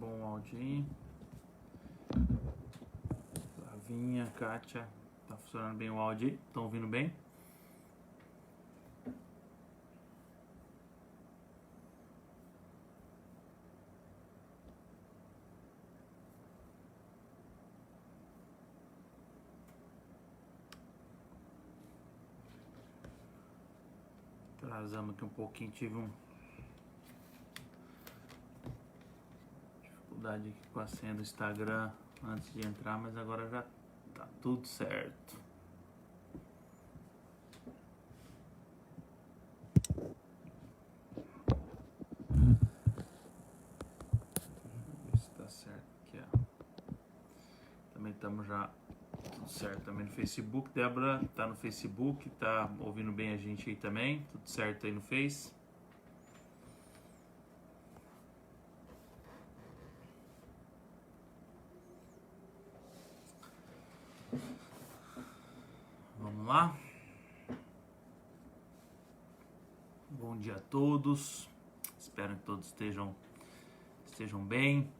Ligou um áudio. Flavinha, Kátia, tá funcionando bem o áudio aí? Estão ouvindo bem? Atrasamos aqui um pouquinho, tive dificuldade aqui com a senha do Instagram antes de entrar, mas agora já tá tudo certo. Vamos ver se tá certo aqui, ó. Também estamos já tudo certo também no Facebook. Débora tá no Facebook, tá ouvindo bem a gente aí também, tudo certo aí no Face. Vamos lá. Bom dia a todos. Espero que todos estejam bem.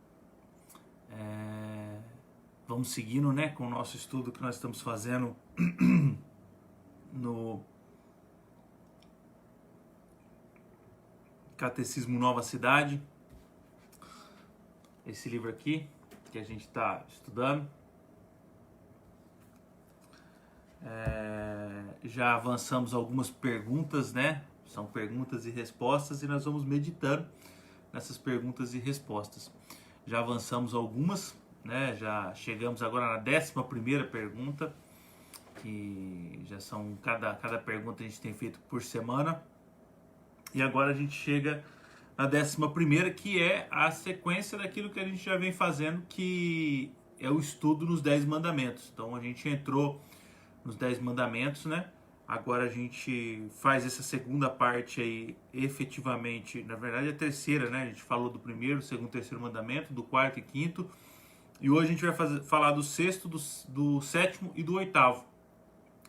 Vamos seguindo, né, com o nosso estudo que nós estamos fazendo no Catecismo Nova Cidade. Esse livro aqui que a gente está estudando. Já avançamos algumas perguntas, né? São perguntas e respostas e nós vamos meditando nessas perguntas e respostas. Já avançamos algumas, né? Já chegamos agora na 11ª pergunta, que já são cada pergunta a gente tem feito por semana. E agora a gente chega na 11ª, que é a sequência daquilo que a gente já vem fazendo, que é o estudo nos 10 mandamentos. Então a gente entrou nos 10 mandamentos, né? Agora a gente faz essa segunda parte aí, efetivamente, na verdade a terceira, né? A gente falou do primeiro, segundo, terceiro mandamento, do quarto e quinto. E hoje a gente vai falar do sexto, do sétimo e do oitavo.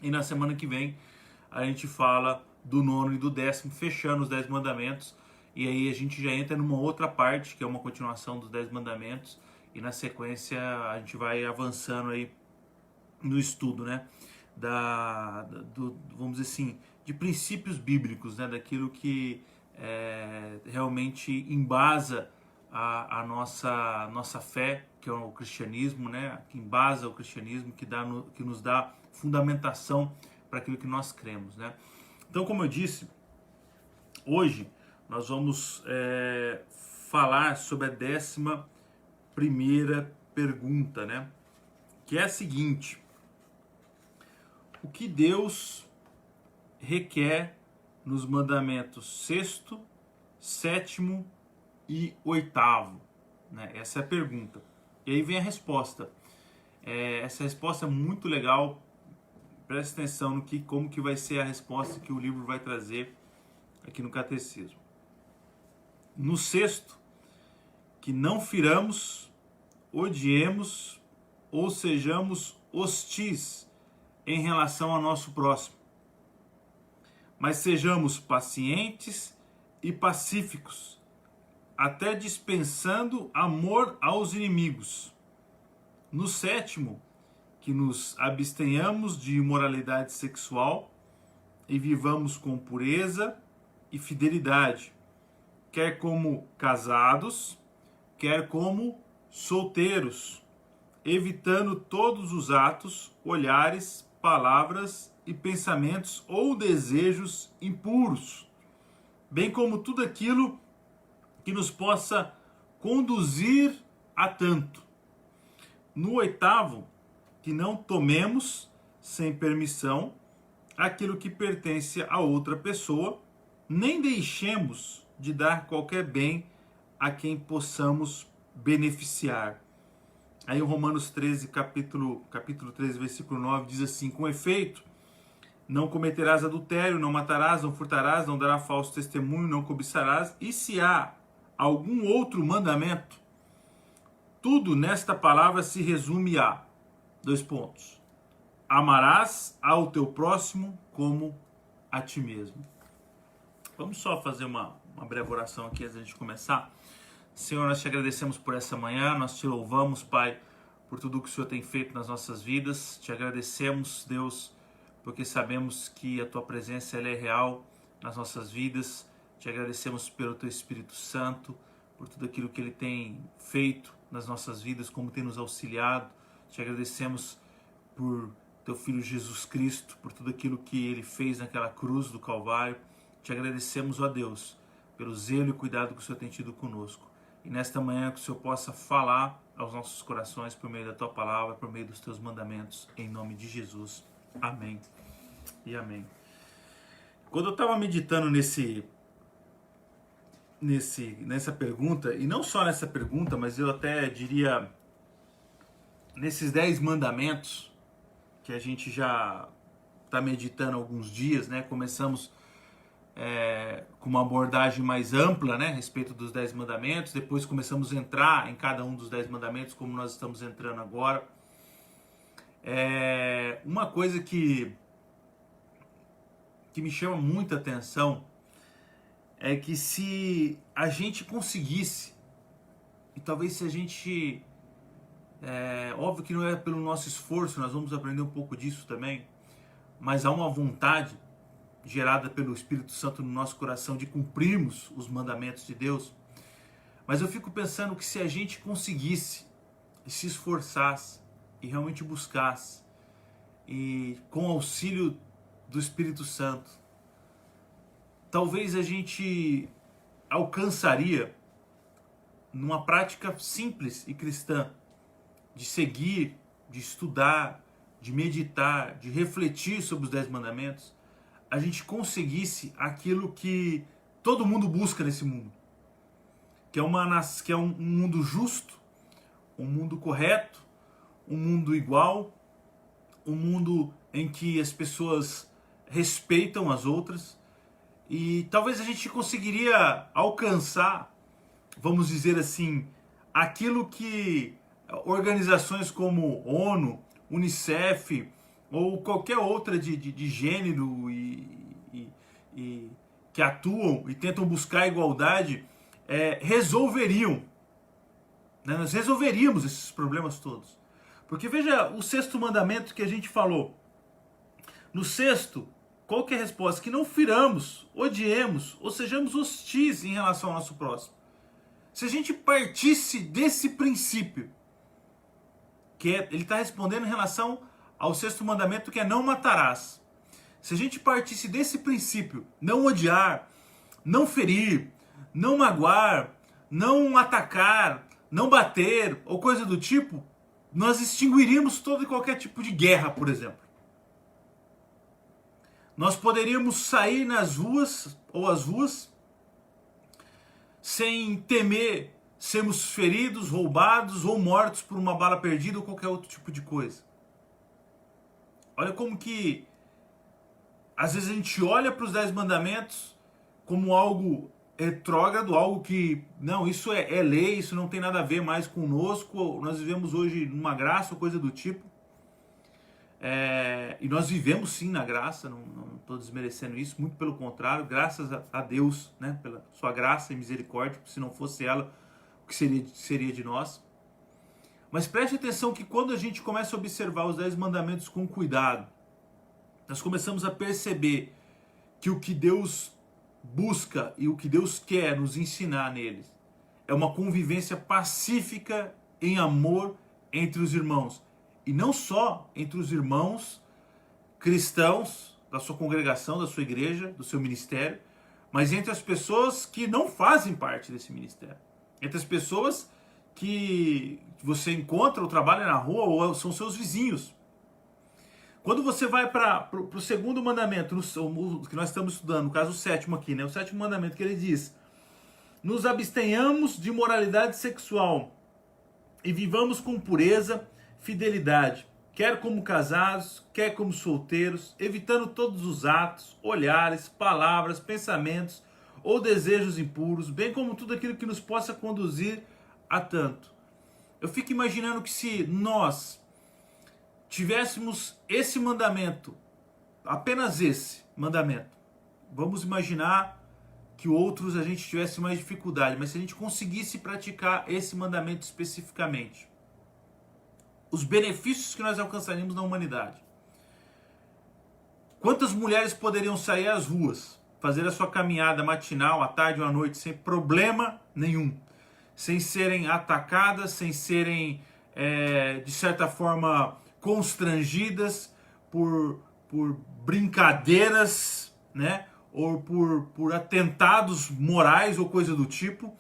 E na semana que vem a gente fala do nono e do 10º, fechando os 10 mandamentos. E aí a gente já entra numa outra parte, que é uma continuação dos 10 mandamentos. E na sequência a gente vai avançando aí no estudo, né? Vamos dizer assim, de princípios bíblicos, né? Daquilo que realmente embasa a nossa fé, que é o cristianismo, né? Que embasa o cristianismo, que nos dá fundamentação para aquilo que nós cremos, né? Então, como eu disse, hoje nós vamos falar sobre a 11ª pergunta, né? Que é a seguinte: o que Deus requer nos mandamentos 6º, 7º e 8º? Né? Essa é a pergunta. E aí vem a resposta. Essa resposta é muito legal. Presta atenção no como que vai ser a resposta que o livro vai trazer aqui no Catecismo. No 6º, que não firamos, odiemos ou sejamos hostis em relação ao nosso próximo, mas sejamos pacientes e pacíficos, até dispensando amor aos inimigos. No 7º, que nos abstenhamos de imoralidade sexual e vivamos com pureza e fidelidade, quer como casados, quer como solteiros, evitando todos os atos, olhares, palavras e pensamentos ou desejos impuros, bem como tudo aquilo que nos possa conduzir a tanto. No 8º, que não tomemos sem permissão aquilo que pertence a outra pessoa, nem deixemos de dar qualquer bem a quem possamos beneficiar. Aí o Romanos 13, capítulo 13, versículo 9, diz assim: com efeito, não cometerás adultério, não matarás, não furtarás, não darás falso testemunho, não cobiçarás. E se há algum outro mandamento, tudo nesta palavra se resume a 2 pontos. Amarás ao teu próximo como a ti mesmo. Vamos só fazer uma breve oração aqui antes de começar. Senhor, nós te agradecemos por essa manhã, nós te louvamos, Pai, por tudo que o Senhor tem feito nas nossas vidas. Te agradecemos, Deus, porque sabemos que a tua presença ela é real nas nossas vidas. Te agradecemos pelo teu Espírito Santo, por tudo aquilo que ele tem feito nas nossas vidas, como tem nos auxiliado. Te agradecemos por teu Filho Jesus Cristo, por tudo aquilo que ele fez naquela cruz do Calvário. Te agradecemos, ó Deus, pelo zelo e cuidado que o Senhor tem tido conosco. E nesta manhã que o Senhor possa falar aos nossos corações por meio da tua palavra, por meio dos teus mandamentos, em nome de Jesus. Amém e amém. Quando eu estava meditando nessa pergunta, e não só nessa pergunta, mas eu até diria nesses 10 mandamentos, que a gente já está meditando há alguns dias, né? Começamos com uma abordagem mais ampla, né, a respeito dos 10 mandamentos, depois começamos a entrar em cada um dos 10 mandamentos, como nós estamos entrando agora. Uma coisa que me chama muita atenção é que se a gente conseguisse, e talvez se a gente, óbvio que não é pelo nosso esforço, nós vamos aprender um pouco disso também, mas há uma vontade gerada pelo Espírito Santo no nosso coração de cumprirmos os mandamentos de Deus. Mas eu fico pensando que se a gente conseguisse e se esforçasse e realmente buscasse, e com o auxílio do Espírito Santo, talvez a gente alcançaria, numa prática simples e cristã, de seguir, de estudar, de meditar, de refletir sobre os 10 mandamentos, a gente conseguisse aquilo que todo mundo busca nesse mundo, que é um mundo justo, um mundo correto, um mundo igual, um mundo em que as pessoas respeitam as outras. E talvez a gente conseguiria alcançar, vamos dizer assim, aquilo que organizações como ONU, Unicef ou qualquer outra de gênero e que atuam e tentam buscar a igualdade resolveriam. Né? Nós resolveríamos esses problemas todos. Porque veja o 6º mandamento que a gente falou. No 6º, qual que é a resposta? Que não firamos, odiemos ou sejamos hostis em relação ao nosso próximo. Se a gente partisse desse princípio, ele está respondendo em relação ao 6º mandamento, que é não matarás. Se a gente partisse desse princípio, não odiar, não ferir, não magoar, não atacar, não bater ou coisa do tipo, nós extinguiríamos todo e qualquer tipo de guerra, por exemplo. Nós poderíamos sair nas ruas ou às ruas sem temer sermos feridos, roubados ou mortos por uma bala perdida ou qualquer outro tipo de coisa. Olha como que às vezes a gente olha para os 10 mandamentos como algo retrógrado, algo que, não, isso é lei, isso não tem nada a ver mais conosco, nós vivemos hoje numa graça ou coisa do tipo. E nós vivemos sim na graça, não estou desmerecendo isso, muito pelo contrário, graças a Deus, né, pela sua graça e misericórdia, se não fosse ela, o que seria de nós? Mas preste atenção que quando a gente começa a observar os 10 mandamentos com cuidado, nós começamos a perceber que o que Deus busca e o que Deus quer nos ensinar neles é uma convivência pacífica em amor entre os irmãos. E não só entre os irmãos cristãos da sua congregação, da sua igreja, do seu ministério, mas entre as pessoas que não fazem parte desse ministério. Entre as pessoas que você encontra ou trabalha na rua ou são seus vizinhos. Quando você vai para o 2º mandamento, que nós estamos estudando, no caso o 7º aqui, né? O 7º mandamento que ele diz: nos abstenhamos de moralidade sexual e vivamos com pureza, fidelidade, quer como casados, quer como solteiros, evitando todos os atos, olhares, palavras, pensamentos ou desejos impuros, bem como tudo aquilo que nos possa conduzir a tanto. Eu fico imaginando que se nós tivéssemos esse mandamento, apenas esse mandamento, vamos imaginar que outros a gente tivesse mais dificuldade, mas se a gente conseguisse praticar esse mandamento especificamente, os benefícios que nós alcançaríamos na humanidade. Quantas mulheres poderiam sair às ruas, fazer a sua caminhada matinal, à tarde ou à noite, sem problema nenhum, sem serem atacadas, sem serem, de certa forma, constrangidas por brincadeiras, né? Ou por atentados morais ou coisa do tipo.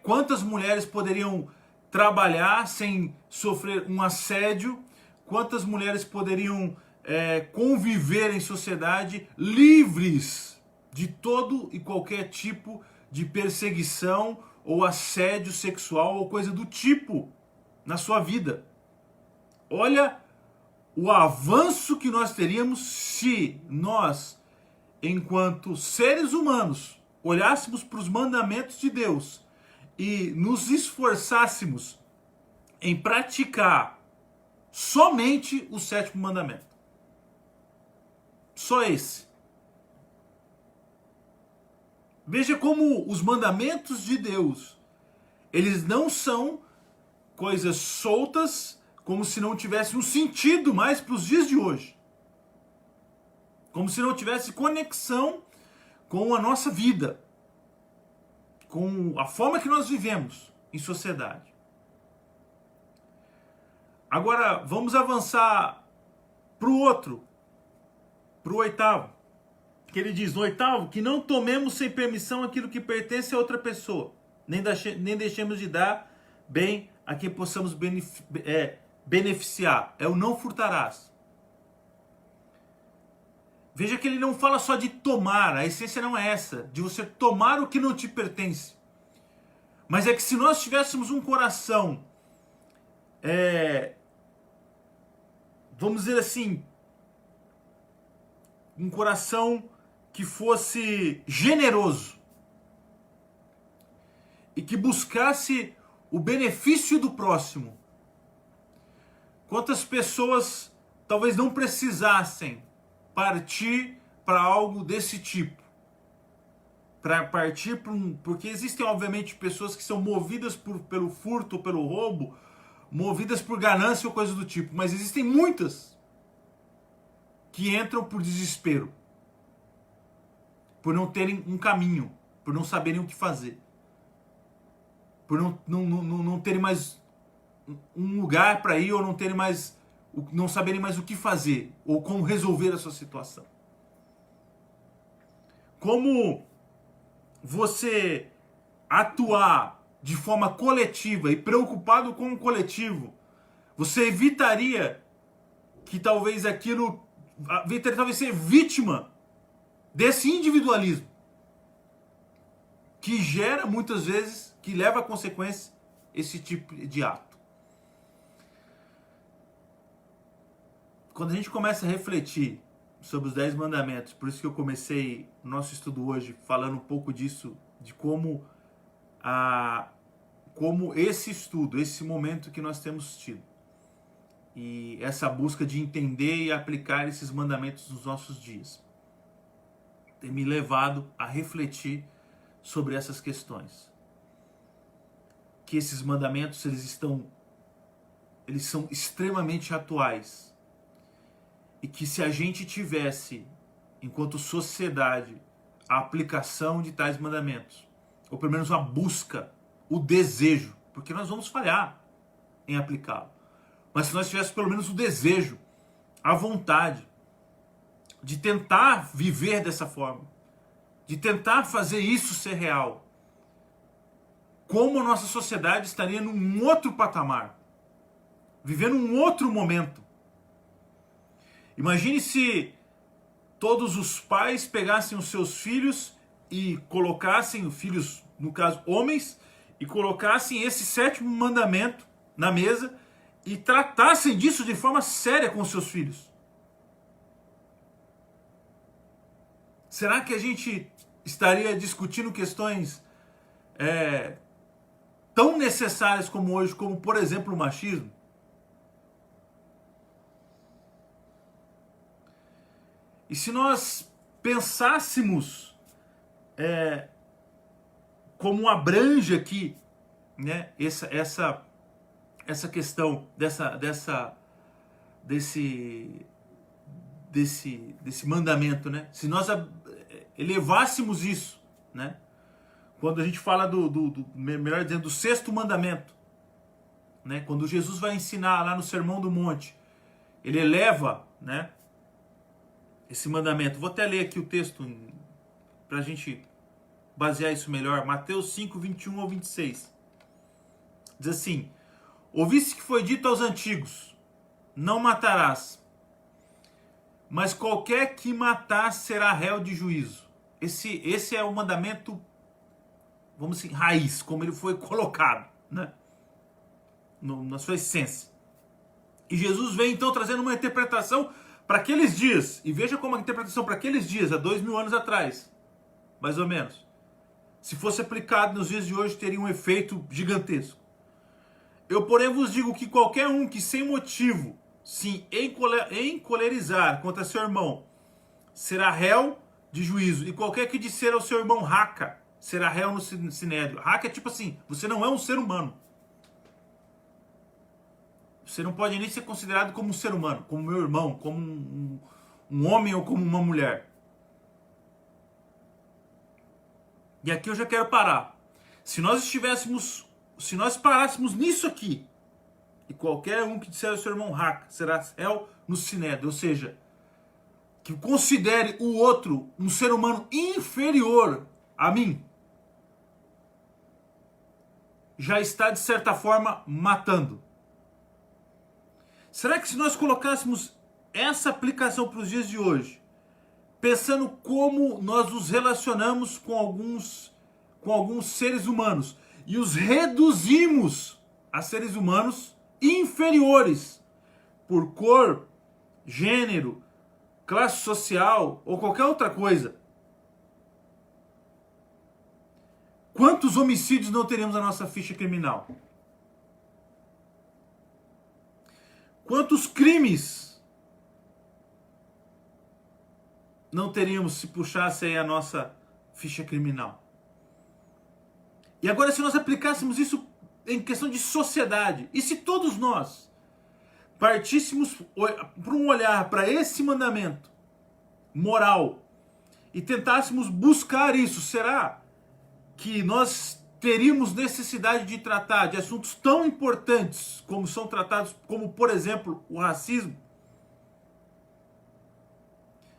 Quantas mulheres poderiam trabalhar sem sofrer um assédio? Quantas mulheres poderiam conviver em sociedade livres de todo e qualquer tipo de perseguição ou assédio sexual ou coisa do tipo na sua vida? Olha o avanço que nós teríamos se nós, enquanto seres humanos, olhássemos para os mandamentos de Deus e nos esforçássemos em praticar somente o sétimo mandamento. Só esse. Veja como os mandamentos de Deus, eles não são coisas soltas, como se não tivesse um sentido mais para os dias de hoje. Como se não tivesse conexão com a nossa vida, com a forma que nós vivemos em sociedade. Agora, vamos avançar para o outro, para o oitavo. Que ele diz, no oitavo, que não tomemos sem permissão aquilo que pertence a outra pessoa, nem deixemos de dar bem a quem possamos beneficiar. É o não furtarás. Veja que ele não fala só de tomar, a essência não é essa, de você tomar o que não te pertence. Mas é que se nós tivéssemos um coração, vamos dizer assim, um coração que fosse generoso e que buscasse o benefício do próximo. Quantas pessoas talvez não precisassem partir para algo desse tipo? Para partir porque existem obviamente pessoas que são movidas pelo furto, pelo roubo, movidas por ganância ou coisa do tipo, mas existem muitas que entram por desespero, por não terem um caminho, por não saberem o que fazer, por não terem mais um lugar para ir, ou não saberem mais o que fazer, ou como resolver a sua situação. Como você atuar de forma coletiva e preocupado com o coletivo, você evitaria que talvez ser vítima desse individualismo que gera muitas vezes, que leva a consequência esse tipo de ato. Quando a gente começa a refletir sobre os 10 mandamentos, por isso que eu comecei o nosso estudo hoje falando um pouco disso, de como esse estudo, esse momento que nós temos tido, e essa busca de entender e aplicar esses mandamentos nos nossos dias, tem me levado a refletir sobre essas questões. Que esses mandamentos, eles são extremamente atuais. E que se a gente tivesse, enquanto sociedade, a aplicação de tais mandamentos, ou pelo menos a busca, o desejo, porque nós vamos falhar em aplicá-lo, mas se nós tivéssemos pelo menos o desejo, a vontade de tentar viver dessa forma, de tentar fazer isso ser real, como a nossa sociedade estaria num outro patamar, vivendo um outro momento. Imagine se todos os pais pegassem os seus filhos e colocassem, filhos, no caso homens, e colocassem esse sétimo mandamento na mesa e tratassem disso de forma séria com os seus filhos. Será que a gente estaria discutindo questões tão necessárias como hoje, como por exemplo o machismo? E se nós pensássemos como abrange aqui, né, essa questão desse mandamento, né? Se nós elevássemos isso, né? Quando a gente fala melhor dizendo, do sexto mandamento, né? Quando Jesus vai ensinar lá no Sermão do Monte, ele eleva, né, esse mandamento. Vou até ler aqui o texto para a gente basear isso melhor. Mateus 5, 21 ao 26. Diz assim: ouviste que foi dito aos antigos, não matarás, mas qualquer que matar será réu de juízo. Esse é o mandamento, vamos assim, raiz, como ele foi colocado, né, na sua essência. E Jesus vem então trazendo uma interpretação para aqueles dias. E veja como a interpretação para aqueles dias, há 2000 anos atrás, mais ou menos, se fosse aplicado nos dias de hoje, teria um efeito gigantesco. Eu, porém, vos digo que qualquer um que sem motivo se encolerizar contra seu irmão será réu de juízo. E qualquer que disser ao seu irmão raca será réu no sinédrio. Raca é tipo assim, você não é um ser humano. Você não pode nem ser considerado como um ser humano, como meu irmão, como um homem ou como uma mulher. E aqui eu já quero parar. Se nós parássemos nisso aqui, e qualquer um que disser ao seu irmão raca será réu no sinédrio, ou seja, que considere o outro um ser humano inferior a mim, já está de certa forma matando. Será que se nós colocássemos essa aplicação para os dias de hoje, pensando como nós nos relacionamos com alguns seres humanos e os reduzimos a seres humanos inferiores por cor, gênero, classe social ou qualquer outra coisa, quantos homicídios não teríamos na nossa ficha criminal? Quantos crimes não teríamos se puxasse aí a nossa ficha criminal? E agora, se nós aplicássemos isso em questão de sociedade, e se todos nós partíssemos para um olhar para esse mandamento moral e tentássemos buscar isso, será que nós teríamos necessidade de tratar de assuntos tão importantes como são tratados, como por exemplo o racismo?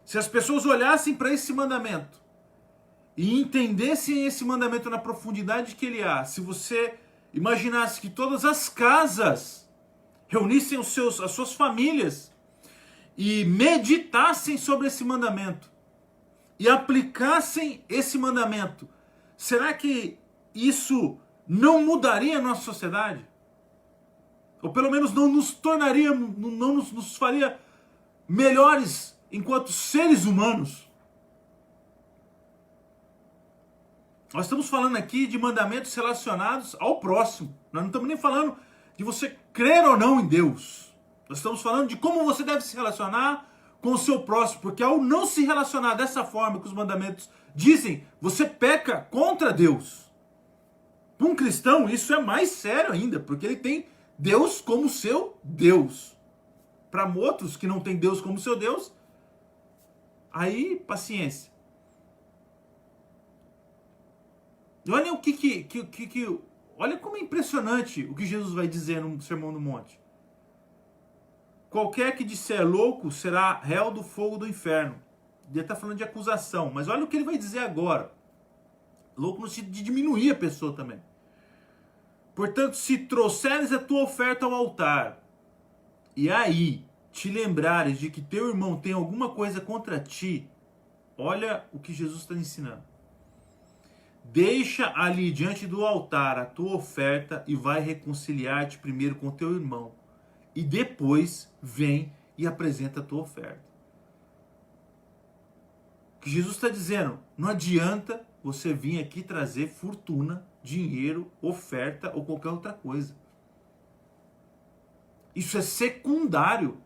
Se as pessoas olhassem para esse mandamento e entendessem esse mandamento na profundidade que ele há, se você imaginasse que todas as casas reunissem as suas famílias e meditassem sobre esse mandamento e aplicassem esse mandamento, será que isso não mudaria a nossa sociedade? Ou pelo menos não nos tornaria, não nos faria melhores enquanto seres humanos? Nós estamos falando aqui de mandamentos relacionados ao próximo. Nós não estamos nem falando de você crer ou não em Deus. Nós estamos falando de como você deve se relacionar com o seu próximo. Porque ao não se relacionar dessa forma que os mandamentos dizem, você peca contra Deus. Para um cristão, isso é mais sério ainda, porque ele tem Deus como seu Deus. Para outros que não têm Deus como seu Deus, aí, paciência. E olha olha como é impressionante o que Jesus vai dizer no Sermão do Monte. Qualquer que disser louco será réu do fogo do inferno. Ele está falando de acusação, mas olha o que ele vai dizer agora. Louco no sentido de diminuir a pessoa também. Portanto, se trouxeres a tua oferta ao altar, e aí te lembrares de que teu irmão tem alguma coisa contra ti, olha o que Jesus está ensinando. Deixa ali diante do altar a tua oferta e vai reconciliar-te primeiro com teu irmão. E depois vem e apresenta a tua oferta. O que Jesus está dizendo, não adianta você vir aqui trazer fortuna, dinheiro, oferta ou qualquer outra coisa. Isso é secundário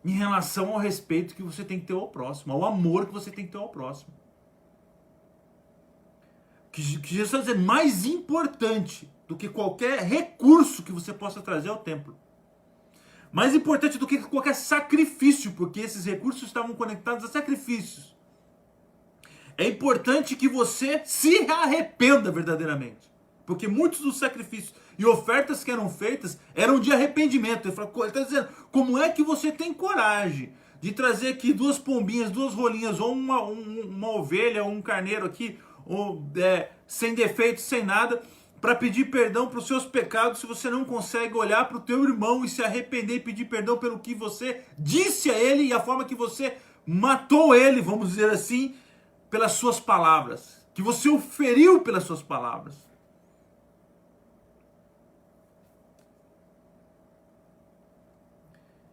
em relação ao respeito que você tem que ter ao próximo, ao amor que você tem que ter ao próximo. que Jesus está dizendo, mais importante do que qualquer recurso que você possa trazer ao templo. Mais importante do que qualquer sacrifício, porque esses recursos estavam conectados a sacrifícios. É importante que você se arrependa verdadeiramente. Porque muitos dos sacrifícios e ofertas que eram feitas eram de arrependimento. Ele está dizendo, como é que você tem coragem de trazer aqui 2 pombinhas, 2 rolinhas, ou uma ovelha, ou um carneiro aqui, ou, sem defeito, sem nada, para pedir perdão para os seus pecados, se você não consegue olhar para o teu irmão e se arrepender e pedir perdão pelo que você disse a ele e a forma que você matou ele, vamos dizer assim, pelas suas palavras, que você o feriu pelas suas palavras.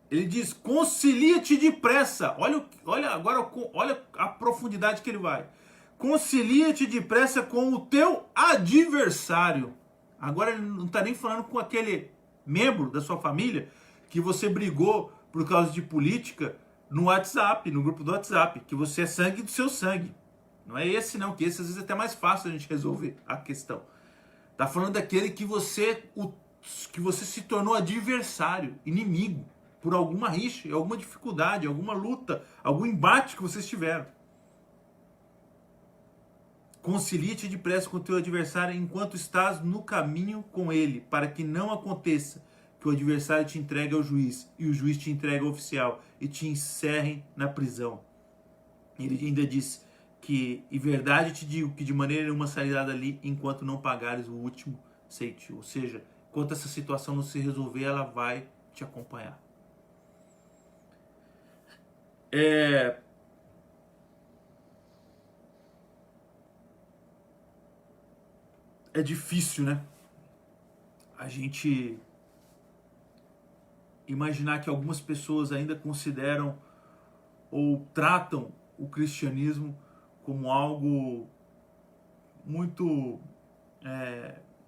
Ele diz, concilia-te depressa. Olha agora, olha a profundidade que ele vai. Concilia-te depressa com o teu adversário. Agora ele não está nem falando com aquele membro da sua família que você brigou por causa de política no WhatsApp, no grupo do WhatsApp, que você é sangue do seu sangue. Não é esse não, que esse às vezes é até mais fácil a gente resolver a questão. Está falando daquele que você se tornou adversário, inimigo, por alguma rixa, alguma dificuldade, alguma luta, algum embate que vocês tiveram. Concilia-te depressa com o teu adversário enquanto estás no caminho com ele, para que não aconteça que o adversário te entregue ao juiz, e o juiz te entregue ao oficial, e te encerrem na prisão. Ele ainda diz que, em verdade te digo, que de maneira nenhuma sairás dali enquanto não pagares o último ceitil. Ou seja, enquanto essa situação não se resolver, ela vai te acompanhar. É difícil, né? A gente imaginar que algumas pessoas ainda consideram ou tratam o cristianismo como algo muito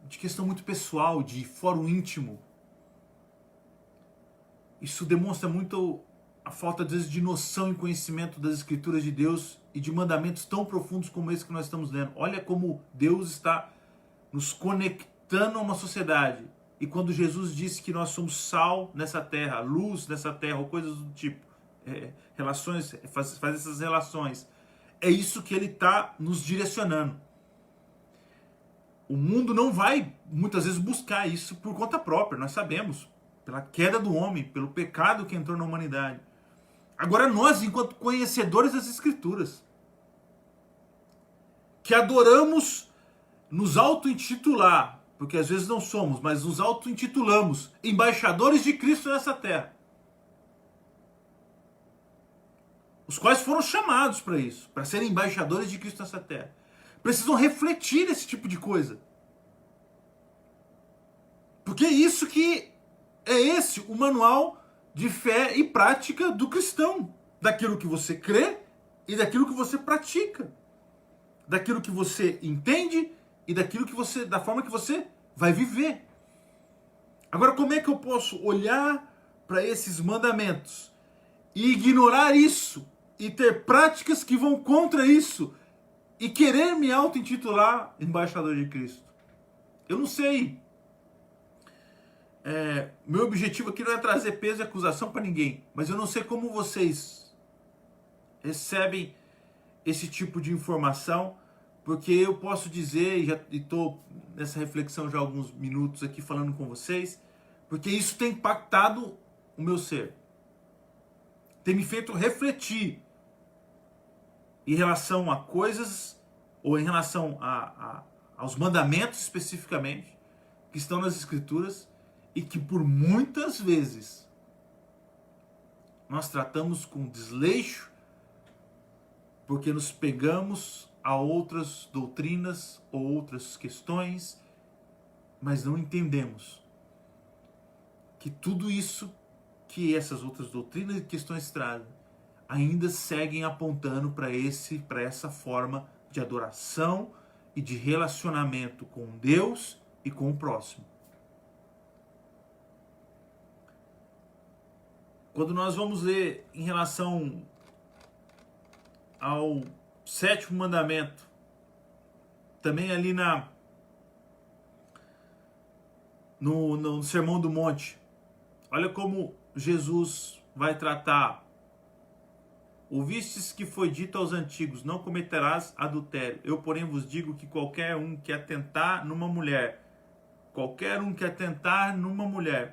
de questão muito pessoal, de fórum íntimo. Isso demonstra muito a falta, às vezes, de noção e conhecimento das Escrituras de Deus e de mandamentos tão profundos como esse que nós estamos lendo. Olha como Deus está nos conectando a uma sociedade. E quando Jesus disse que nós somos sal nessa terra, luz nessa terra, ou coisas do tipo, relações, faz essas relações, é isso que ele está nos direcionando. O mundo não vai, muitas vezes, buscar isso por conta própria, nós sabemos, pela queda do homem, pelo pecado que entrou na humanidade. Agora nós, enquanto conhecedores das Escrituras, que adoramos nos auto-intitular, porque às vezes não somos, mas nos auto-intitulamos embaixadores de Cristo nessa terra, os quais foram chamados para isso, para serem embaixadores de Cristo nessa terra, precisam refletir esse tipo de coisa. Porque é isso que é esse o manual de fé e prática do cristão, daquilo que você crê e daquilo que você pratica, daquilo que você entende e daquilo que você, da forma que você vai viver. Agora, como é que eu posso olhar para esses mandamentos e ignorar isso e ter práticas que vão contra isso e querer me auto-intitular embaixador de Cristo? Eu não sei. Meu objetivo aqui não é trazer peso e acusação para ninguém, mas eu não sei como vocês recebem esse tipo de informação, porque eu posso dizer, e estou nessa reflexão já há alguns minutos aqui falando com vocês, porque isso tem impactado o meu ser, tem me feito refletir em relação a coisas, ou em relação aos mandamentos especificamente, que estão nas Escrituras, e que por muitas vezes nós tratamos com desleixo, porque nos pegamos a outras doutrinas ou outras questões, mas não entendemos que tudo isso que essas outras doutrinas e questões trazem ainda seguem apontando para essa forma de adoração e de relacionamento com Deus e com o próximo. Quando nós vamos ler em relação ao 7º mandamento, também ali no Sermão do Monte. Olha como Jesus vai tratar. Ouvistes que foi dito aos antigos, não cometerás adultério. Eu, porém, vos digo que qualquer um que atentar numa mulher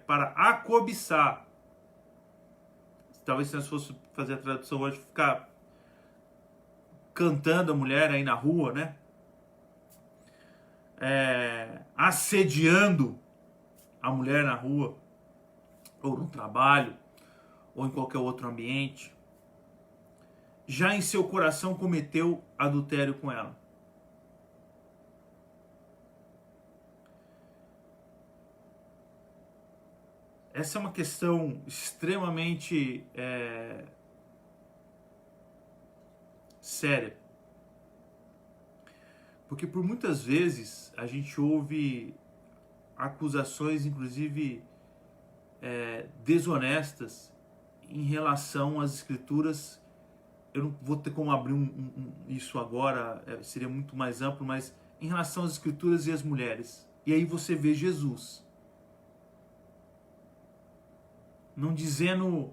para a cobiçar, talvez se nós fosse fazer a tradução hoje, ficar cantando a mulher aí na rua, né? Assediando a mulher na rua, ou no trabalho, ou em qualquer outro ambiente, já em seu coração cometeu adultério com ela. Essa é uma questão extremamente séria. Porque por muitas vezes a gente ouve acusações, inclusive desonestas, em relação às escrituras. Eu não vou ter como abrir isso agora, seria muito mais amplo, mas em relação às escrituras e às mulheres. E aí você vê Jesus não dizendo,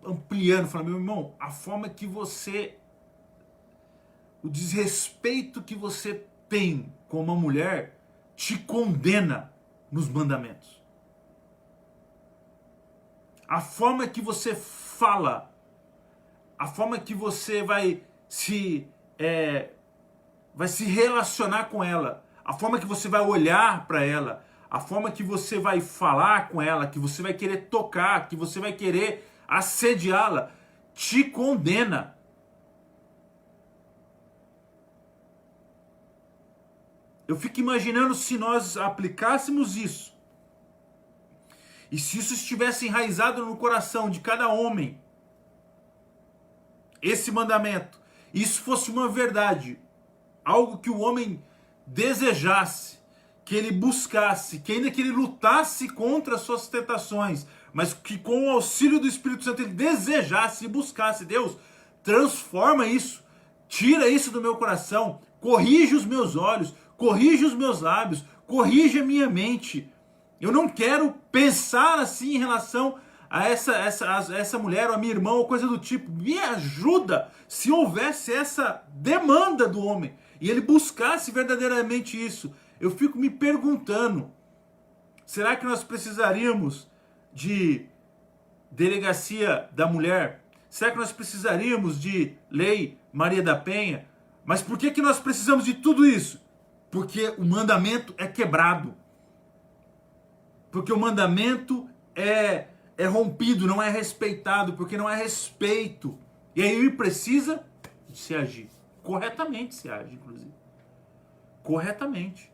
ampliando, falando, meu irmão, a forma que você, o desrespeito que você tem com uma mulher te condena nos mandamentos. A forma que você fala, a forma que você vai se relacionar com ela, a forma que você vai olhar para ela, a forma que você vai falar com ela, que você vai querer tocar, que você vai querer assediá-la, te condena. Eu fico imaginando se nós aplicássemos isso, e se isso estivesse enraizado no coração de cada homem, esse mandamento, isso fosse uma verdade, algo que o homem desejasse, que ele buscasse, que ainda que ele lutasse contra as suas tentações, mas que com o auxílio do Espírito Santo ele desejasse e buscasse, Deus, transforma isso, tira isso do meu coração, corrige os meus olhos, corrige os meus lábios, corrige a minha mente. Eu não quero pensar assim em relação a essa mulher, ou a minha irmã, ou coisa do tipo. Me ajuda se houvesse essa demanda do homem e ele buscasse verdadeiramente isso. Eu fico me perguntando, será que nós precisaríamos de delegacia da mulher? Será que nós precisaríamos de lei Maria da Penha? Mas por que nós precisamos de tudo isso? Porque o mandamento é quebrado. Porque o mandamento é rompido, não é respeitado, porque não é respeito. E aí precisa se agir. Corretamente se age, inclusive. Corretamente.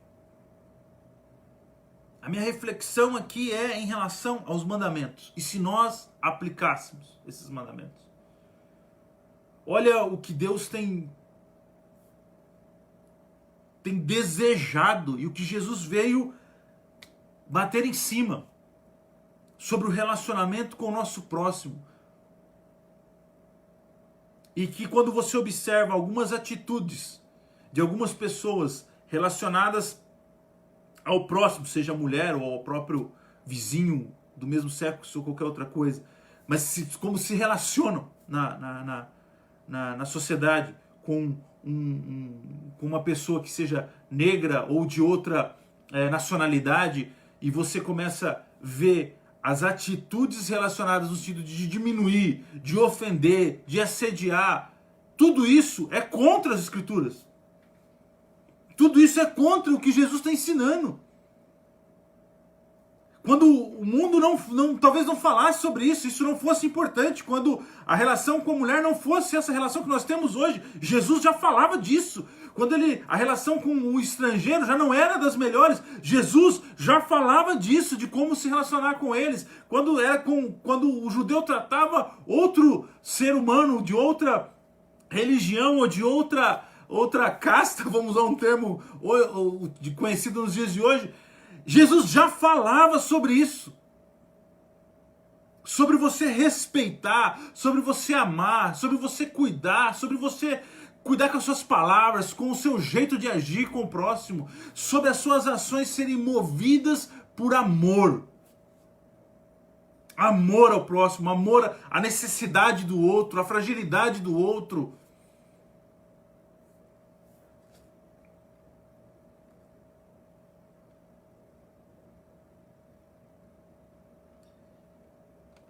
A minha reflexão aqui é em relação aos mandamentos. E se nós aplicássemos esses mandamentos? Olha o que Deus tem desejado e o que Jesus veio bater em cima sobre o relacionamento com o nosso próximo. E que quando você observa algumas atitudes de algumas pessoas relacionadas ao próximo, seja mulher ou ao próprio vizinho do mesmo sexo ou qualquer outra coisa, mas como se relacionam na sociedade com uma pessoa que seja negra ou de outra nacionalidade, e você começa a ver as atitudes relacionadas no sentido de diminuir, de ofender, de assediar, tudo isso é contra as Escrituras. Tudo isso é contra o que Jesus está ensinando. Quando o mundo talvez não falasse sobre isso, isso não fosse importante, quando a relação com a mulher não fosse essa relação que nós temos hoje, Jesus já falava disso. Quando a relação com o estrangeiro já não era das melhores, Jesus já falava disso, de como se relacionar com eles. Quando o judeu tratava outro ser humano de outra religião ou de outra casta, vamos usar um termo conhecido nos dias de hoje, Jesus já falava sobre isso. Sobre você respeitar, sobre você amar, sobre você cuidar, sobre você cuidar com as suas palavras, com o seu jeito de agir com o próximo, sobre as suas ações serem movidas por amor. Amor ao próximo, amor à necessidade do outro, à fragilidade do outro.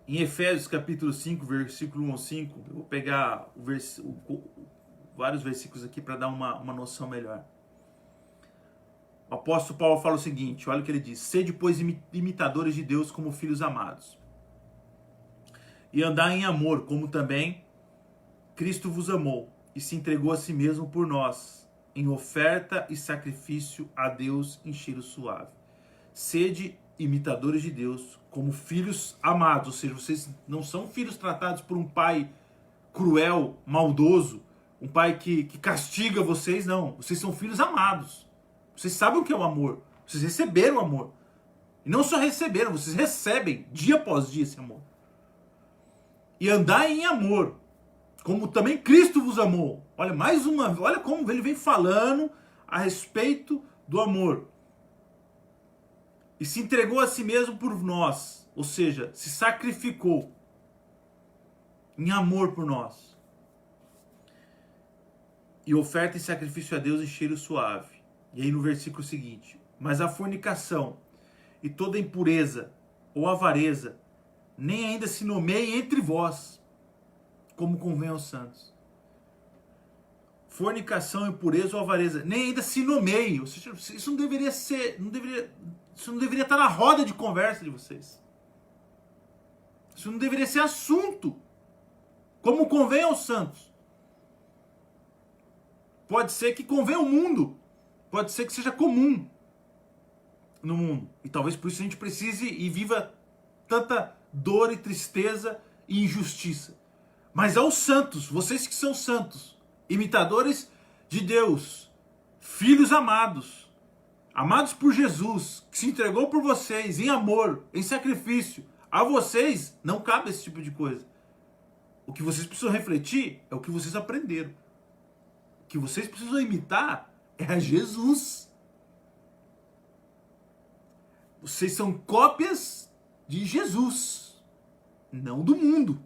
Em Efésios capítulo 5, versículo 1 ao 5, eu vou pegar vários versículos aqui para dar uma noção melhor. O apóstolo Paulo fala o seguinte, olha o que ele diz: sede, pois, imitadores de Deus como filhos amados, e andar em amor, como também Cristo vos amou, e se entregou a si mesmo por nós, em oferta e sacrifício a Deus em cheiro suave. Sede imitadores de Deus como filhos amados, ou seja, vocês não são filhos tratados por um pai cruel, maldoso, um pai que castiga vocês, não. Vocês são filhos amados. Vocês sabem o que é o amor. Vocês receberam o amor. E não só receberam, vocês recebem dia após dia esse amor. E andar em amor, como também Cristo vos amou. Olha, olha como ele vem falando a respeito do amor. E se entregou a si mesmo por nós, ou seja, se sacrificou em amor por nós. E oferta e sacrifício a Deus em cheiro suave. E aí no versículo seguinte: mas a fornicação e toda impureza ou avareza nem ainda se nomeie entre vós, como convém aos santos. Fornicação, impureza ou avareza nem ainda se nomeie, ou seja, isso não deveria ser, isso não deveria estar na roda de conversa de vocês. Isso não deveria ser assunto, como convém aos santos. Pode ser que convenha ao mundo, pode ser que seja comum no mundo, e talvez por isso a gente precise e viva tanta dor e tristeza e injustiça. Mas aos santos, vocês que são santos, imitadores de Deus, filhos amados, amados por Jesus, que se entregou por vocês em amor, em sacrifício, a vocês não cabe esse tipo de coisa. O que vocês precisam refletir é o que vocês aprenderam. O que vocês precisam imitar é a Jesus. Vocês são cópias de Jesus, não do mundo.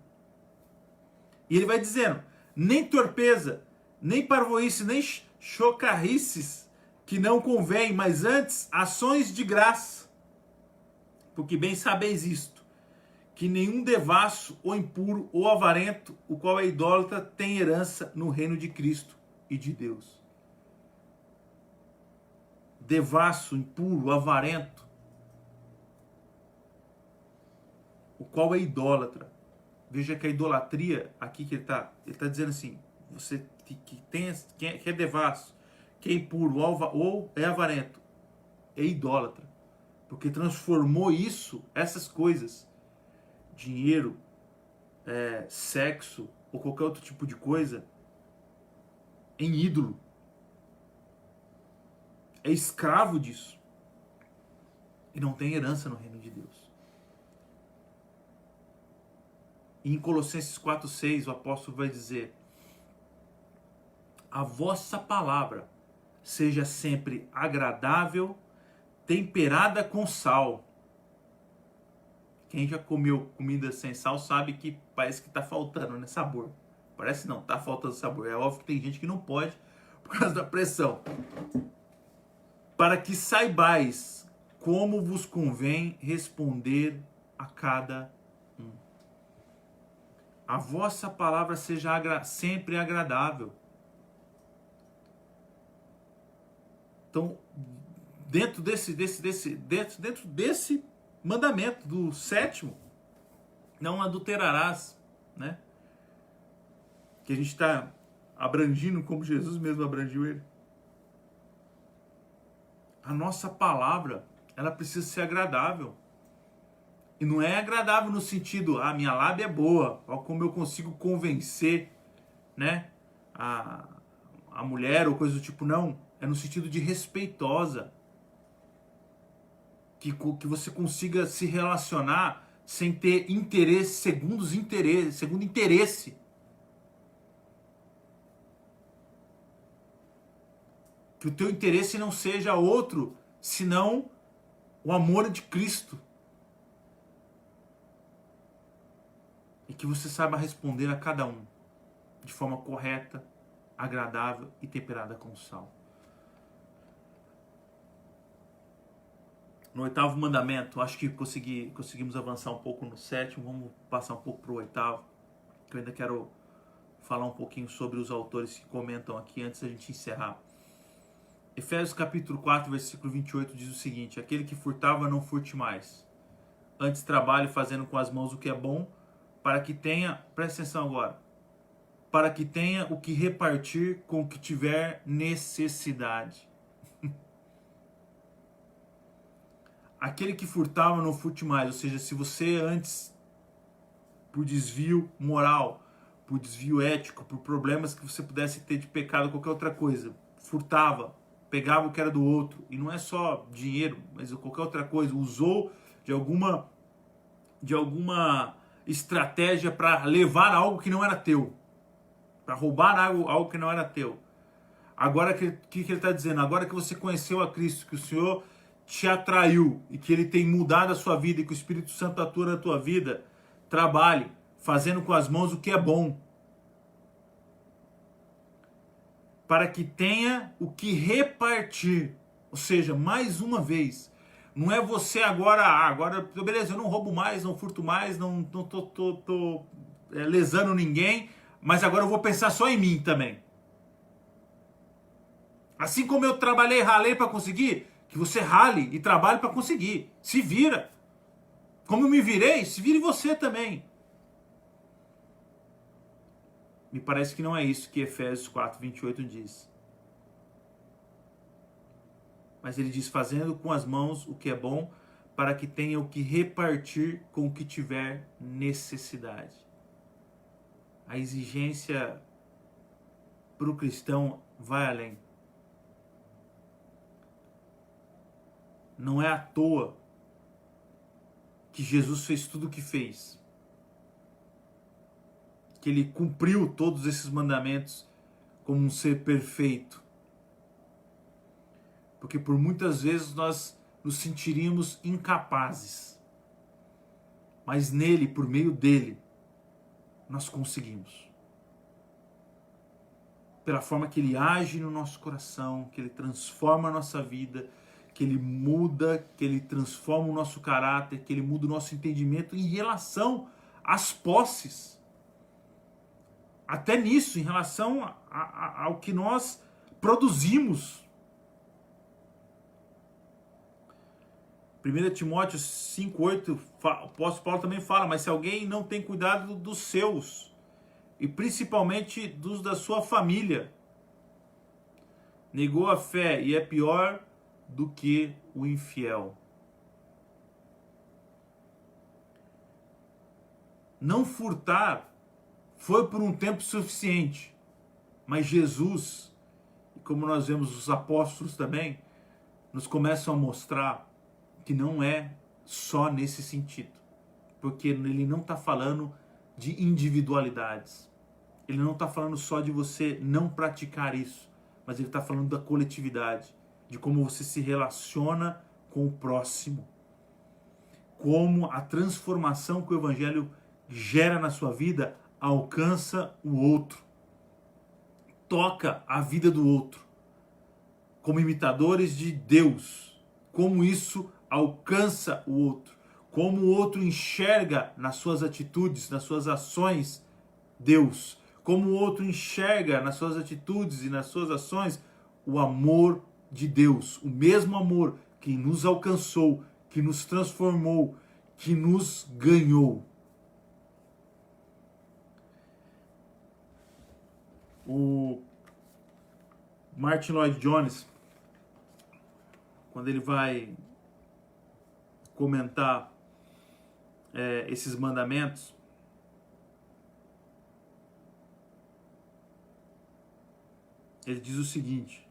E ele vai dizendo: nem torpeza, nem parvoíce, nem chocarrices que não convém, mas antes ações de graça. Porque bem sabeis isto, que nenhum devasso, ou impuro, ou avarento, o qual é idólatra, tem herança no reino de Cristo e de Deus. Devasso, impuro, avarento, o qual é idólatra. Veja que a idolatria, aqui que ele está dizendo assim: você que é devasso, que é impuro ou é avarento, é idólatra. Porque transformou essas coisas, dinheiro, sexo ou qualquer outro tipo de coisa, em ídolo. É escravo disso. E não tem herança no reino de Deus. E em Colossenses 4,6 o apóstolo vai dizer: a vossa palavra seja sempre agradável, temperada com sal. Quem já comeu comida sem sal sabe que parece que está faltando, né? Sabor. Parece não, está faltando sabor. É óbvio que tem gente que não pode por causa da pressão. Para que saibais como vos convém responder a cada um. A vossa palavra seja sempre agradável. Então, dentro desse mandamento do 7º, não adulterarás, né? Que a gente está abrangindo como Jesus mesmo abrangiu ele. A nossa palavra, ela precisa ser agradável. E não é agradável no sentido, minha lábia é boa, ó, como eu consigo convencer, né, a mulher ou coisa do tipo, não. É no sentido de respeitosa. Que você consiga se relacionar sem ter interesse, segundo interesse. Que o teu interesse não seja outro, senão o amor de Cristo. E que você saiba responder a cada um de forma correta, agradável e temperada com sal. No 8º mandamento, acho que conseguimos avançar um pouco no 7º, vamos passar um pouco para o 8º, que eu ainda quero falar um pouquinho sobre os autores que comentam aqui antes da gente encerrar. Efésios capítulo 4, versículo 28 diz o seguinte: aquele que furtava não furte mais, antes trabalhe fazendo com as mãos o que é bom, para que tenha, presta atenção agora, para que tenha o que repartir com o que tiver necessidade. Aquele que furtava não furte mais, ou seja, se você antes, por desvio moral, por desvio ético, por problemas que você pudesse ter de pecado, qualquer outra coisa, furtava, pegava o que era do outro, e não é só dinheiro, mas qualquer outra coisa, usou de alguma estratégia para levar algo que não era teu, para roubar algo que não era teu. Agora, o que ele está dizendo? Agora que você conheceu a Cristo, que o Senhor te atraiu e que Ele tem mudado a sua vida e que o Espírito Santo atua na tua vida, trabalhe fazendo com as mãos o que é bom, para que tenha o que repartir. Ou seja, mais uma vez, não é você agora, beleza, eu não roubo mais, não furto mais, não tô lesando ninguém, mas agora eu vou pensar só em mim também. Assim como eu ralei para conseguir, que você rale e trabalhe para conseguir. Se vira. Como eu me virei, se vire você também. Me parece que não é isso que Efésios 4, 28 diz. Mas ele diz, fazendo com as mãos o que é bom, para que tenha o que repartir com o que tiver necessidade. A exigência para o cristão vai além. Não é à toa que Jesus fez tudo o que fez. Que ele cumpriu todos esses mandamentos como um ser perfeito. Porque por muitas vezes nós nos sentiríamos incapazes. Mas nele, por meio dele, nós conseguimos. Pela forma que ele age no nosso coração, que ele transforma a nossa vida, que ele muda, que ele transforma o nosso caráter, que ele muda o nosso entendimento em relação às posses. Até nisso, em relação ao que nós produzimos. 1 Timóteo 5,8, o apóstolo Paulo também fala, mas se alguém não tem cuidado dos seus, e principalmente dos da sua família, negou a fé e é pior do que o infiel. Não furtar foi por um tempo suficiente, mas Jesus, como nós vemos os apóstolos também, nos começam a mostrar que não é só nesse sentido, porque ele não está falando de individualidades, ele não está falando só de você não praticar isso, mas ele está falando da coletividade, de como você se relaciona com o próximo, como a transformação que o Evangelho gera na sua vida alcança o outro, toca a vida do outro, como imitadores de Deus, como isso alcança o outro, como o outro enxerga nas suas atitudes, nas suas ações, Deus, como o outro enxerga nas suas atitudes e nas suas ações o amor de Deus, o mesmo amor que nos alcançou, que nos transformou, que nos ganhou. O Martin Lloyd Jones, quando ele vai comentar esses mandamentos, ele diz o seguinte: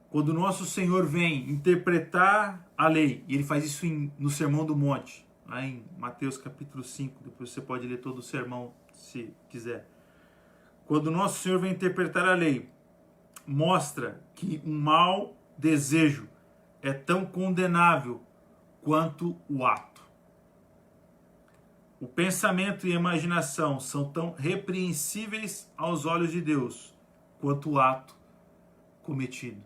quando nosso Senhor vem interpretar a lei, e ele faz isso no Sermão do Monte, lá em Mateus capítulo 5, depois você pode ler todo o sermão se quiser. Quando nosso Senhor vem interpretar a lei, mostra que um mau desejo é tão condenável quanto o ato. O pensamento e a imaginação são tão repreensíveis aos olhos de Deus quanto o ato cometido.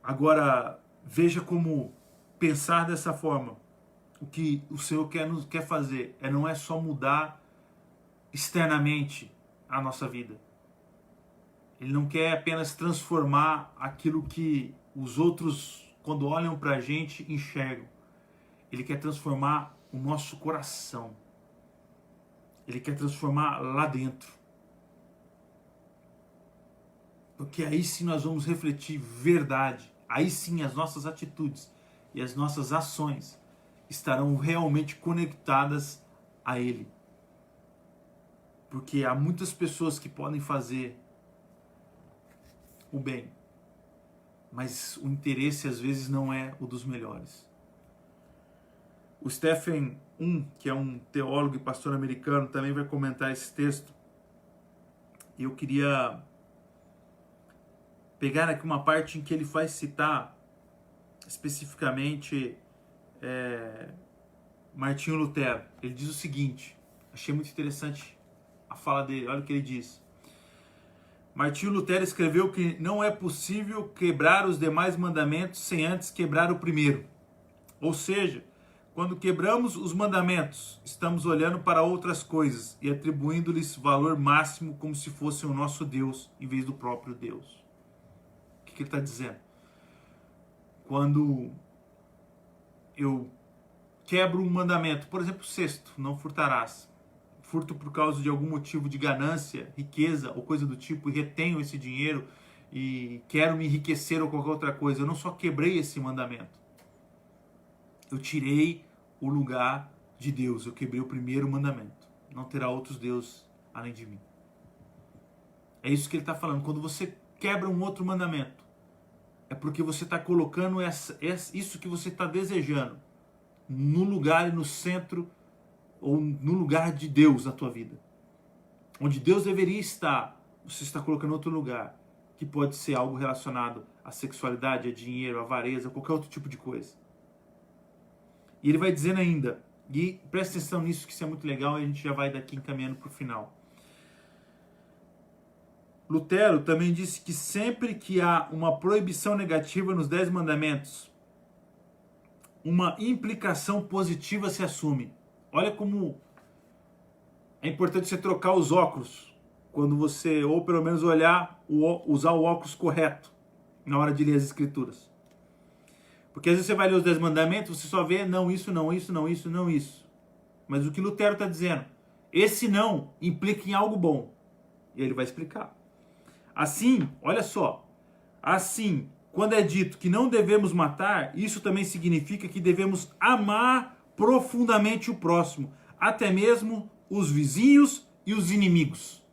Agora, veja como pensar dessa forma. O que o Senhor quer fazer não é só mudar externamente a nossa vida. Ele não quer apenas transformar aquilo que os outros, quando olham para a gente, enxergam. Ele quer transformar o nosso coração. Ele quer transformar lá dentro. Porque aí sim nós vamos refletir verdade. Aí sim as nossas atitudes e as nossas ações estarão realmente conectadas a Ele. Porque há muitas pessoas que podem fazer o bem, mas o interesse às vezes não é o dos melhores. O Stephen que é um teólogo e pastor americano, também vai comentar esse texto. E eu queria pegar aqui uma parte em que ele vai citar especificamente Martinho Lutero. Ele diz o seguinte, achei muito interessante a fala dele, olha o que ele diz. Martinho Lutero escreveu que não é possível quebrar os demais mandamentos sem antes quebrar o primeiro. Ou seja, quando quebramos os mandamentos, estamos olhando para outras coisas e atribuindo-lhes valor máximo como se fossem o nosso Deus, em vez do próprio Deus. O que ele está dizendo? Quando eu quebro um mandamento, por exemplo, o sexto, não furtarás. Furto por causa de algum motivo de ganância, riqueza ou coisa do tipo, e retenho esse dinheiro e quero me enriquecer ou qualquer outra coisa. Eu não só quebrei esse mandamento, eu tirei o lugar de Deus, eu quebrei o primeiro mandamento. Não terá outros deuses além de mim. É isso que ele está falando. Quando você quebra um outro mandamento, é porque você está colocando isso que você está desejando no lugar e no centro, ou no lugar de Deus na tua vida. Onde Deus deveria estar, você está colocando em outro lugar, que pode ser algo relacionado à sexualidade, a dinheiro, à avareza, qualquer outro tipo de coisa. E ele vai dizendo ainda, e presta atenção nisso que isso é muito legal, e a gente já vai daqui encaminhando para o final. Lutero também disse que sempre que há uma proibição negativa nos 10 mandamentos, uma implicação positiva se assume. Olha como é importante você trocar os óculos quando você, ou pelo menos usar o óculos correto na hora de ler as escrituras. Porque às vezes você vai ler os 10 mandamentos, você só vê não, isso, não, isso, não, isso, não, isso. Mas o que Lutero está dizendo, esse não implica em algo bom. E ele vai explicar. Assim, olha só, assim, quando é dito que não devemos matar, isso também significa que devemos amar profundamente o próximo, até mesmo os vizinhos e os inimigos.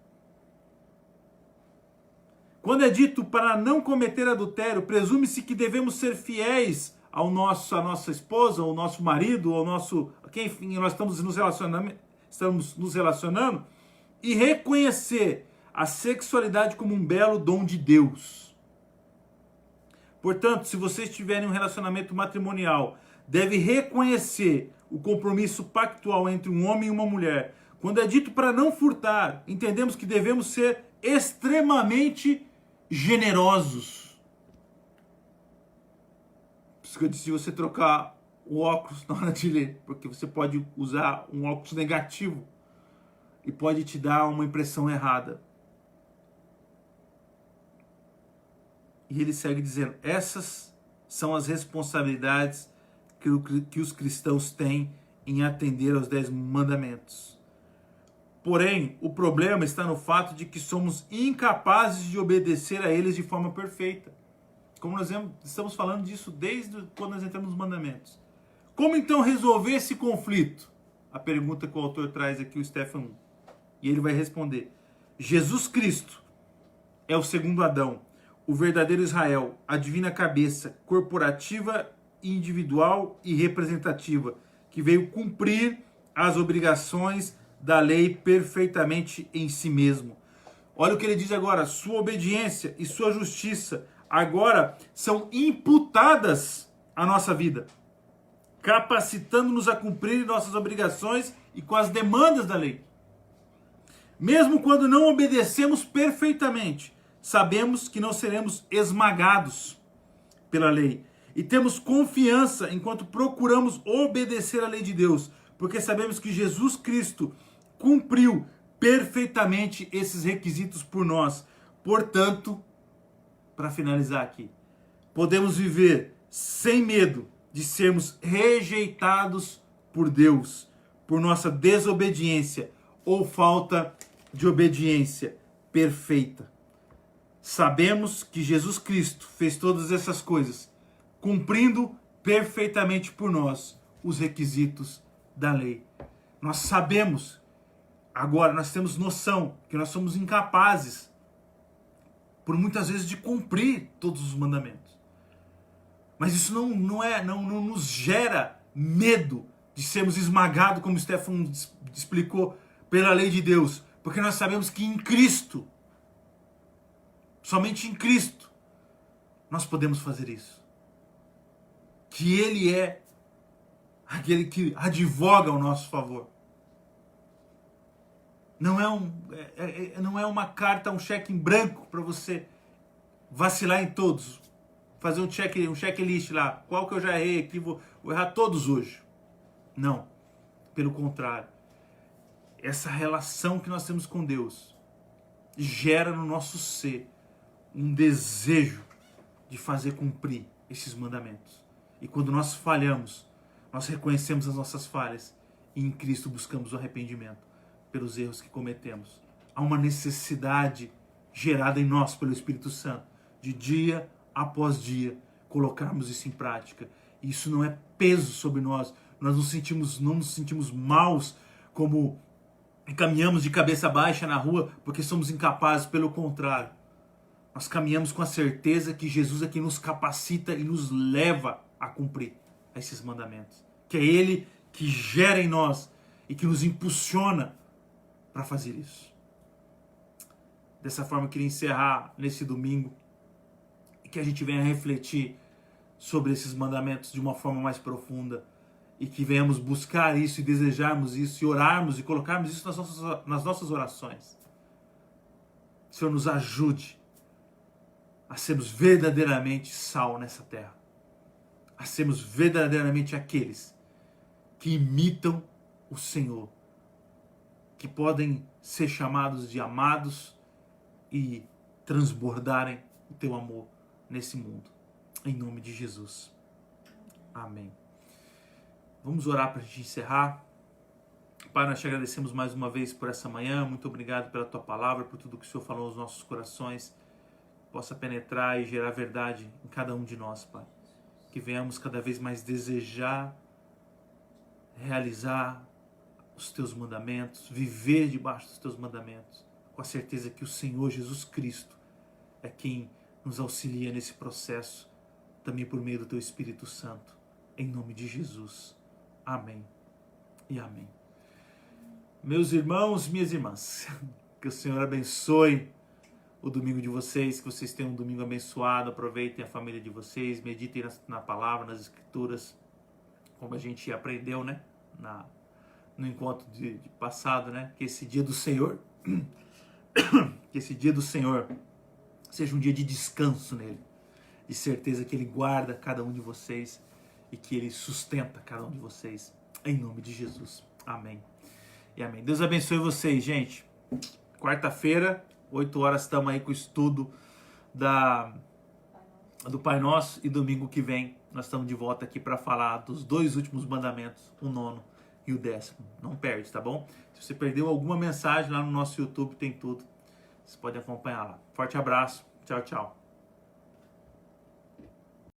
Quando é dito para não cometer adultério, presume-se que devemos ser fiéis à nossa esposa, ao nosso marido, ao nosso, quem enfim, nós estamos nos relacionando, e reconhecer a sexualidade como um belo dom de Deus. Portanto, se vocês tiverem um relacionamento matrimonial, deve reconhecer o compromisso pactual entre um homem e uma mulher. Quando é dito para não furtar, entendemos que devemos ser extremamente generosos. Por isso que eu disse você trocar o óculos na hora de ler, porque você pode usar um óculos negativo e pode te dar uma impressão errada. E ele segue dizendo, essas são as responsabilidades que os cristãos têm em atender aos 10 mandamentos. Porém, o problema está no fato de que somos incapazes de obedecer a eles de forma perfeita. Como nós estamos falando disso desde quando nós entramos nos mandamentos. Como então resolver esse conflito? A pergunta que o autor traz aqui, o Stephen. E ele vai responder. Jesus Cristo é o segundo Adão, o verdadeiro Israel, a divina cabeça corporativa, individual e representativa, que veio cumprir as obrigações da lei perfeitamente em si mesmo. Olha o que ele diz agora: sua obediência e sua justiça agora são imputadas à nossa vida, capacitando-nos a cumprir nossas obrigações e com as demandas da lei. Mesmo quando não obedecemos perfeitamente, sabemos que não seremos esmagados pela lei. E temos confiança enquanto procuramos obedecer à lei de Deus, porque sabemos que Jesus Cristo cumpriu perfeitamente esses requisitos por nós. Portanto, para finalizar aqui, podemos viver sem medo de sermos rejeitados por Deus, por nossa desobediência ou falta de obediência perfeita. Sabemos que Jesus Cristo fez todas essas coisas, cumprindo perfeitamente por nós os requisitos da lei. Nós sabemos, agora nós temos noção que nós somos incapazes, por muitas vezes, de cumprir todos os mandamentos. Mas isso não nos gera medo de sermos esmagados, como o Stefano explicou, pela lei de Deus. Porque nós sabemos que em Cristo, somente em Cristo, nós podemos fazer isso. Que Ele é aquele que advoga ao nosso favor. Não é uma carta, um cheque em branco para você vacilar em todos. Fazer um checklist lá. Qual que eu já errei aqui, vou errar todos hoje. Não. Pelo contrário. Essa relação que nós temos com Deus gera no nosso ser um desejo de fazer cumprir esses mandamentos. E quando nós falhamos, nós reconhecemos as nossas falhas e em Cristo buscamos o arrependimento pelos erros que cometemos. Há uma necessidade gerada em nós pelo Espírito Santo de dia após dia colocarmos isso em prática. E isso não é peso sobre nós. Nós não nos sentimos maus como caminhamos de cabeça baixa na rua porque somos incapazes. Pelo contrário, nós caminhamos com a certeza que Jesus é quem nos capacita e nos leva a cumprir esses mandamentos. Que é Ele que gera em nós e que nos impulsiona para fazer isso. Dessa forma eu queria encerrar nesse domingo e que a gente venha refletir sobre esses mandamentos de uma forma mais profunda e que venhamos buscar isso e desejarmos isso e orarmos e colocarmos isso nas nossas orações. Senhor, nos ajude a sermos verdadeiramente sal nessa terra, a sermos verdadeiramente aqueles que imitam o Senhor, que podem ser chamados de amados e transbordarem o teu amor nesse mundo. Em nome de Jesus. Amém. Vamos orar para a gente encerrar. Pai, nós te agradecemos mais uma vez por essa manhã. Muito obrigado pela tua palavra, por tudo que o Senhor falou aos nossos corações. Possa penetrar e gerar verdade em cada um de nós, Pai. Que venhamos cada vez mais desejar, realizar os teus mandamentos, viver debaixo dos teus mandamentos, com a certeza que o Senhor Jesus Cristo é quem nos auxilia nesse processo, também por meio do teu Espírito Santo. Em nome de Jesus. Amém e amém. Meus irmãos, minhas irmãs, que o Senhor abençoe o domingo de vocês, que vocês tenham um domingo abençoado, aproveitem a família de vocês, meditem na palavra, nas escrituras, como a gente aprendeu, né, no encontro de passado, né, que esse dia do Senhor, que esse dia do Senhor seja um dia de descanso nele, de certeza que Ele guarda cada um de vocês e que Ele sustenta cada um de vocês, em nome de Jesus. Amém e amém. Deus abençoe vocês, gente. Quarta-feira, 8 horas, estamos aí com o estudo do Pai Nosso, e domingo que vem nós estamos de volta aqui para falar dos 2 últimos mandamentos, o 9º e o 10º. Não perde, tá bom? Se você perdeu alguma mensagem lá no nosso YouTube, tem tudo. Você pode acompanhar lá. Forte abraço. Tchau, tchau.